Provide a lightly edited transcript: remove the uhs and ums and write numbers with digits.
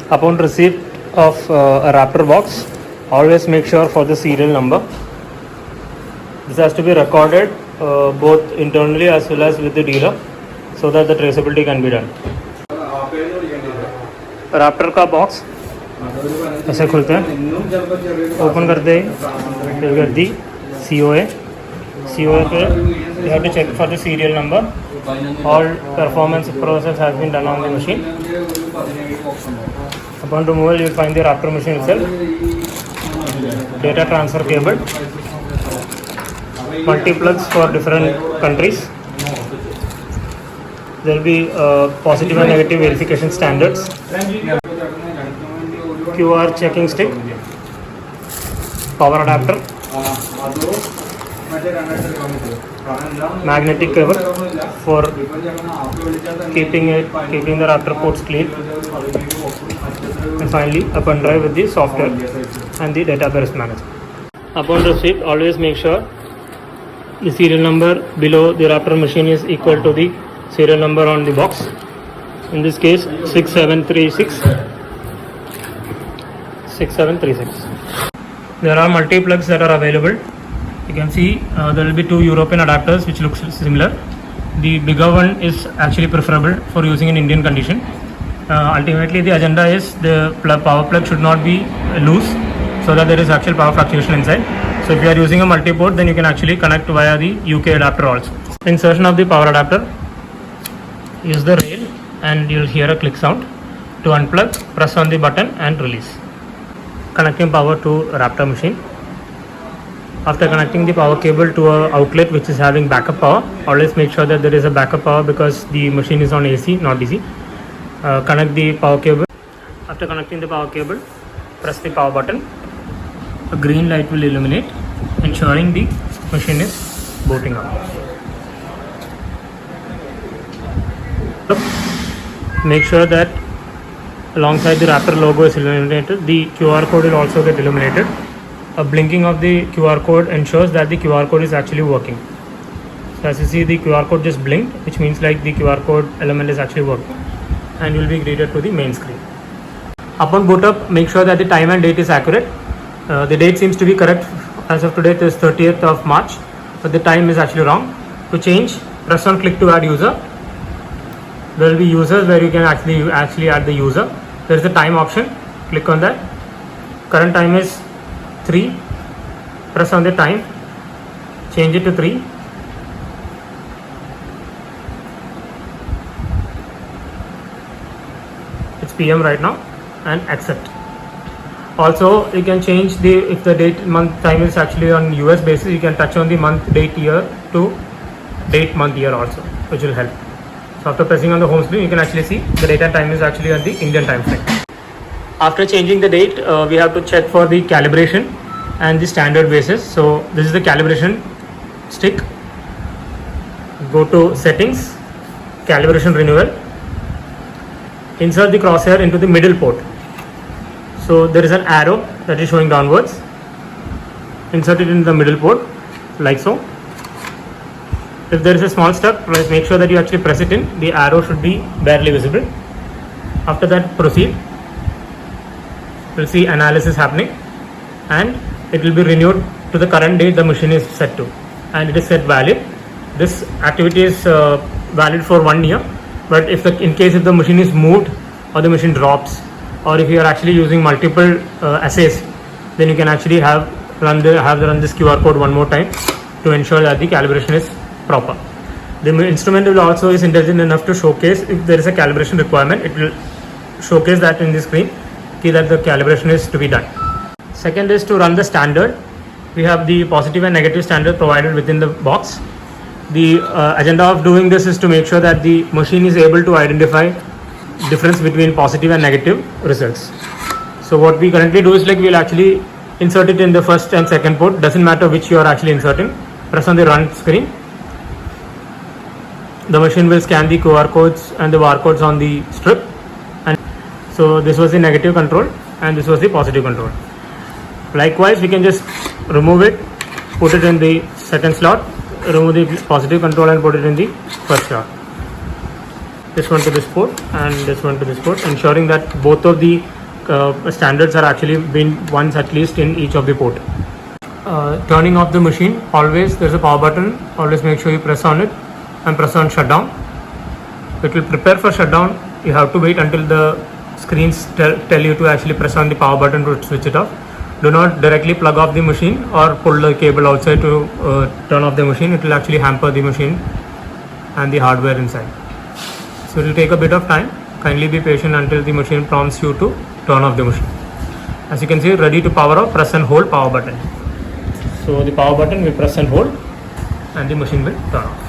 Upon receipt of a Raptor box, always make sure for the serial number. This has to be recorded both internally as well as with the dealer so that the traceability can be done. Raptor का box ऐसे खुलते हैं, open करते ही get the COA पे you have to check for the serial number. All performance process has been done on the machine. Upon removal you will find the Raptor machine itself, data transfer cable, multi-plugs for different countries. There will be positive and negative verification standards, QR checking stick, power adapter, magnetic cable for keeping the Raptor ports clean, and finally a pen drive with the software and the database manager. Upon receipt, always make sure the serial number below the Raptor machine is equal to the serial number on the box. In this case 6736. There are multi-plugs that are available. You can see there will be two European adapters which looks similar. The bigger one is actually preferable for using in Indian condition. Ultimately the agenda is the power plug should not be loose so that there is actual power fluctuation inside. So if you are using a multi-port, then you can actually connect via the UK adapter also. Insertion of the power adapter, use the rail and you will hear a click sound. To unplug, press on the button and release. Connecting power to Raptor machine. After connecting the power cable to an outlet which is having backup power, always make sure that there is a backup power because the machine is on AC, not DC. Connect the power cable. After connecting the power cable, press the power button. A green light will illuminate, ensuring the machine is booting up. Make sure that alongside the Raptor logo is illuminated, the QR code will also get illuminated. A blinking of the QR code ensures that the QR code is actually working. So as you see, the QR code just blinked, which means like the QR code element is actually working, and you will be greeted to the main screen. Upon boot up, make sure that the time and date is accurate. The date seems to be correct. As of today it is 30th of March, but the time is actually wrong. To change, press on click to add user. There will be users where you can actually add the user. There is a time option, click on that. Current time is 3, press on the time, change it to 3. It's PM right now, and accept. Also you can change if the date month time is actually on US basis, you can touch on the month date year to date month year also, which will help. So after pressing on the home screen, you can actually see the date and time is actually on the Indian time frame. After changing the date, we have to check for the calibration and the standard basis. So this is the calibration stick. Go to settings, calibration renewal. Insert the crosshair into the middle port. So there is an arrow that is showing downwards. Insert it in the middle port like so. If there is a small step, make sure that you actually press it in. The arrow should be barely visible. After that, proceed. We'll see analysis happening, and it will be renewed to the current date the machine is set to, and it is set valid. This activity is valid for 1 year, but in case if the machine is moved or the machine drops, or if you are actually using multiple assays, then you can actually have run this QR code one more time to ensure that the calibration is proper. The instrument will also is intelligent enough to showcase if there is a calibration requirement. It will showcase that in the screen, that the calibration is to be done. Second is to run the standard. We have the positive and negative standard provided within the box. The agenda of doing this is to make sure that the machine is able to identify difference between positive and negative results. So what we currently do is we will actually insert it in the first and second port. Doesn't matter which you are actually inserting. Press on the run screen. The machine will scan the QR codes and the barcodes on the strip, and so this was the negative control and this was the positive control. Likewise, we can just remove it, put it in the second slot, remove the positive control and put it in the first slot. this one to this port and this one to this port, ensuring that both of the standards are actually been once at least in each of the port. Turning off the machine, always there's a power button, always make sure you press on it and press on shutdown. It will prepare for shutdown. You have to wait until the screens tell you to actually press on the power button to switch it off. Do not directly plug off the machine or pull the cable outside to turn off the machine. It will actually hamper the machine and the hardware inside. So it will take a bit of time. Kindly be patient until the machine prompts you to turn off the machine. As you can see, ready to power off, press and hold power button. So the power button we press and hold and the machine will turn off.